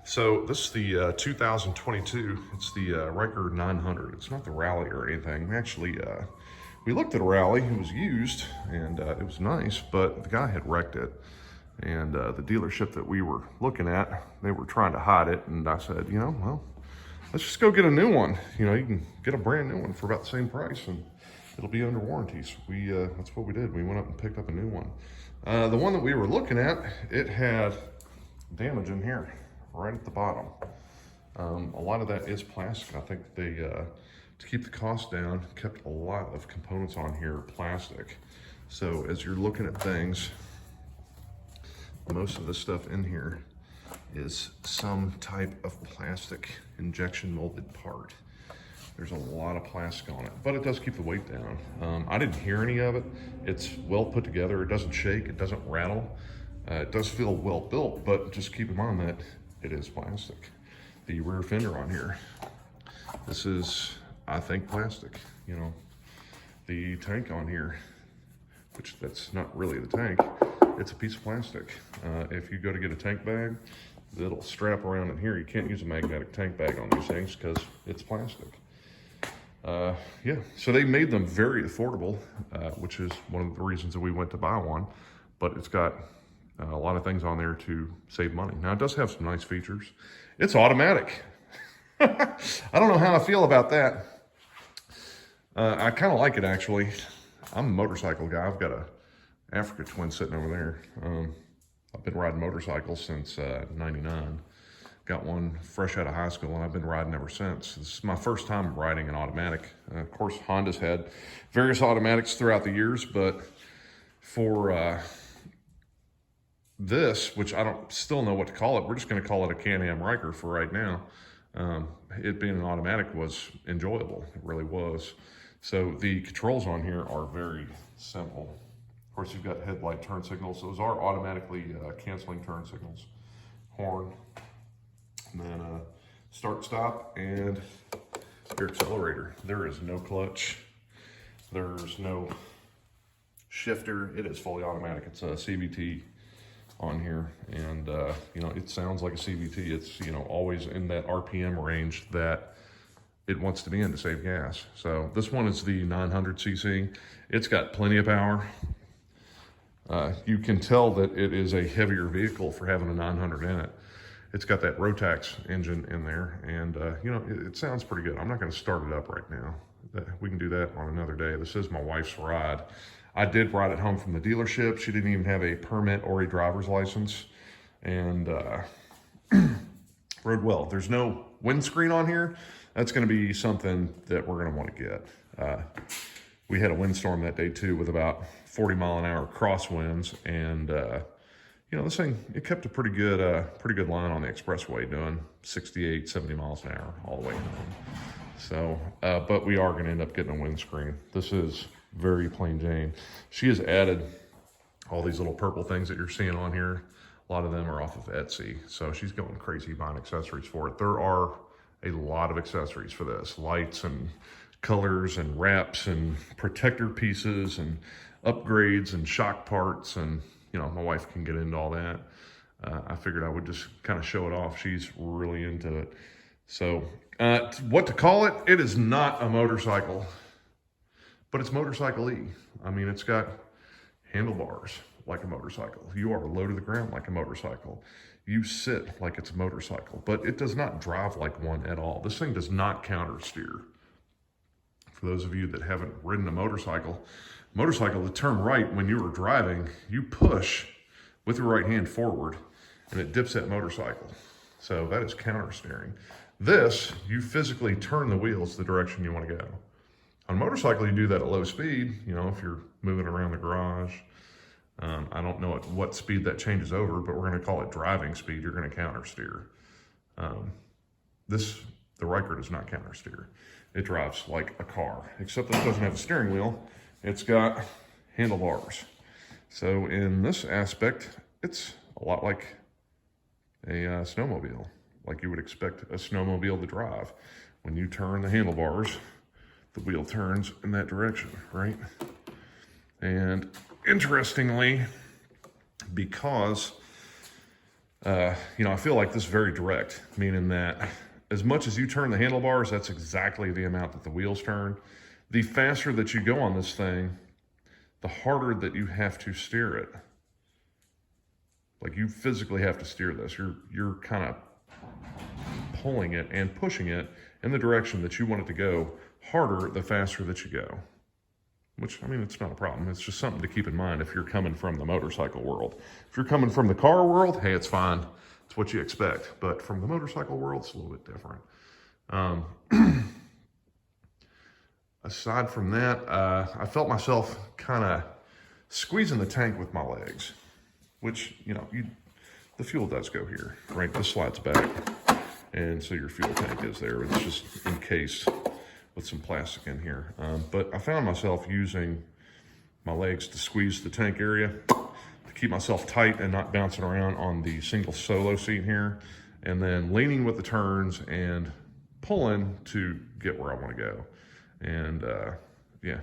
So this is the 2022. It's the Ryker 900. It's not the Rally or anything. Actually, we looked at a Rally. It was used and it was nice, but the guy had wrecked it. And the dealership that we were looking at, they were trying to hide it. And I said, well, let's just go get a new one. You can get a brand new one for about the same price and it'll be under warranty. So that's what we did. We went up and picked up a new one. The one that we were looking at, it had damage in here, right at the bottom. A lot of that is plastic. I think they, to keep the cost down, kept a lot of components on here plastic. So as you're looking at things, most of the stuff in here is some type of plastic injection molded part. There's a lot of plastic on it, but it does keep the weight down. I didn't hear any of it. It's well put together. It doesn't shake, it doesn't rattle. It does feel well built, but just keep in mind that it is plastic. The rear fender on here, this is, I think, plastic. The tank on here, which that's not really the tank, it's a piece of plastic. If you go to get a tank bag, it'll strap around in here. You can't use a magnetic tank bag on these things because it's plastic. Yeah, so they made them very affordable, which is one of the reasons that we went to buy one, but it's got a lot of things on there to save money. Now, it does have some nice features. It's automatic. I don't know how I feel about that. I kind of like it, actually. I'm a motorcycle guy. I've got a Africa Twin sitting over there. I've been riding motorcycles since 99. Got one fresh out of high school, and I've been riding ever since. This is my first time riding an automatic. Of course, Honda's had various automatics throughout the years, but for this, which I don't still know what to call it, we're just going to call it a Can-Am Ryker for right now. It being an automatic was enjoyable. It really was. So the controls on here are very simple. Of course, you've got headlight turn signals. Those are automatically canceling turn signals. Horn, and then start, stop, and your accelerator. There is no clutch. There's no shifter. It is fully automatic. It's a CVT on here, and it sounds like a CVT. It's always in that RPM range that it wants to be in to save gas. So this one is the 900cc. It's got plenty of power. You can tell that it is a heavier vehicle for having a 900 in it. It's got that Rotax engine in there, and it sounds pretty good. I'm not going to start it up right now. We can do that on another day. This is my wife's ride. I did ride it home from the dealership. She didn't even have a permit or a driver's license, and rode well. There's no windscreen on here. That's going to be something that we're going to want to get. We had a windstorm that day too, with about 40-mile-an-hour crosswinds, and this thing, it kept a pretty good line on the expressway, doing 68, 70 miles an hour all the way home. So, but we are going to end up getting a windscreen. This is very plain Jane. She has added all these little purple things that you're seeing on here. A lot of them are off of Etsy. So she's going crazy buying accessories for it. There are a lot of accessories for this. Lights and colors and wraps and protector pieces and upgrades and shock parts, and my wife can get into all that. I figured I would just kind of show it off. She's really into it. So what to call it? It is not a motorcycle, but it's motorcycle-y. I mean, it's got handlebars like a motorcycle. You are low to the ground like a motorcycle. You sit like it's a motorcycle, but it does not drive like one at all. This thing does not counter steer. For those of you that haven't ridden a motorcycle, to turn right when you are driving, you push with your right hand forward and it dips that motorcycle. So that is counter steering. This, you physically turn the wheels the direction you want to go. On a motorcycle, you do that at low speed, if you're moving around the garage. I don't know at what speed that changes over, but we're going to call it driving speed. You're going to counter steer. The Ryker does not counter steer. It drives like a car, except that it doesn't have a steering wheel. It's got handlebars. So in this aspect, it's a lot like a snowmobile, like you would expect a snowmobile to drive. When you turn the handlebars, the wheel turns in that direction, right? And interestingly, because I feel like this is very direct, meaning that as much as you turn the handlebars, that's exactly the amount that the wheels turn. The faster that you go on this thing, the harder that you have to steer it. Like, you physically have to steer this. You're kind of pulling it and pushing it in the direction that you want it to go harder the faster that you go. Which, I mean, it's not a problem. It's just something to keep in mind if you're coming from the motorcycle world. If you're coming from the car world, hey, it's fine. It's what you expect. But from the motorcycle world, it's a little bit different. Aside from that, I felt myself kind of squeezing the tank with my legs, which, the fuel does go here, right? This slides back, and so your fuel tank is there. It's just encased with some plastic in here. But I found myself using my legs to squeeze the tank area to keep myself tight and not bouncing around on the single solo seat here, and then leaning with the turns and pulling to get where I want to go. And yeah,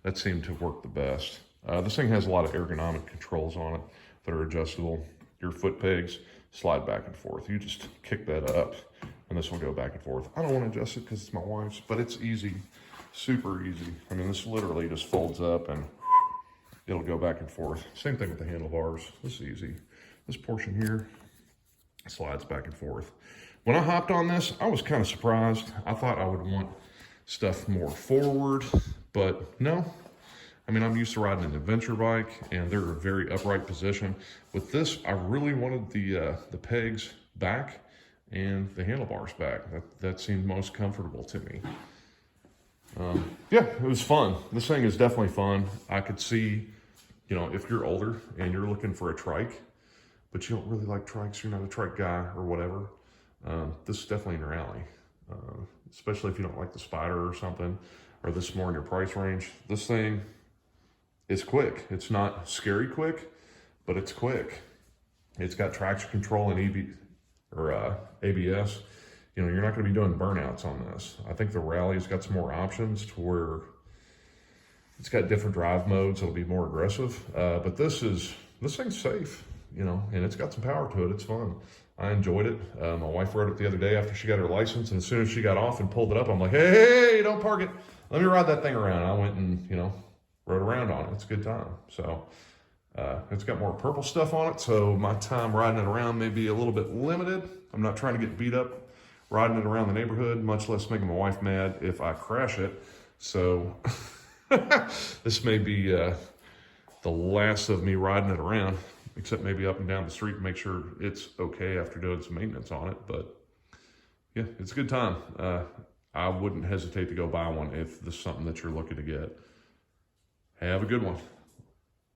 that seemed to work the best. This thing has a lot of ergonomic controls on it that are adjustable. Your foot pegs slide back and forth. You just kick that up and this will go back and forth. I don't want to adjust it because it's my wife's, but it's easy, super easy. I mean, this literally just folds up and it'll go back and forth. Same thing with the handlebars. This is easy. This portion here slides back and forth. When I hopped on this, I was kind of surprised. I thought I would want stuff more forward, but no. I mean, I'm used to riding an adventure bike and they're a very upright position. With this, I really wanted the pegs back and the handlebars back. That seemed most comfortable to me. Yeah, it was fun. This thing is definitely fun. I could see, if you're older and you're looking for a trike, but you don't really like trikes, you're not a trike guy or whatever, this is definitely in your alley. Especially if you don't like the Spider or something, or this is more in your price range. This thing is quick. It's not scary quick, but it's quick. It's got traction control and ABS. You're not going to be doing burnouts on this. I think the Rally's got some more options to where it's got different drive modes. It'll be more aggressive, but this thing's safe, and it's got some power to it. It's fun. I enjoyed it. My wife rode it the other day after she got her license, and as soon as she got off and pulled it up, I'm like, hey, don't park it. Let me ride that thing around. I went and, rode around on it. It's a good time. So it's got more purple stuff on it, so my time riding it around may be a little bit limited. I'm not trying to get beat up riding it around the neighborhood, much less making my wife mad if I crash it. So this may be the last of me riding it around, except maybe up and down the street to make sure it's okay after doing some maintenance on it. But yeah, it's a good time. I wouldn't hesitate to go buy one if this is something that you're looking to get. Have a good one.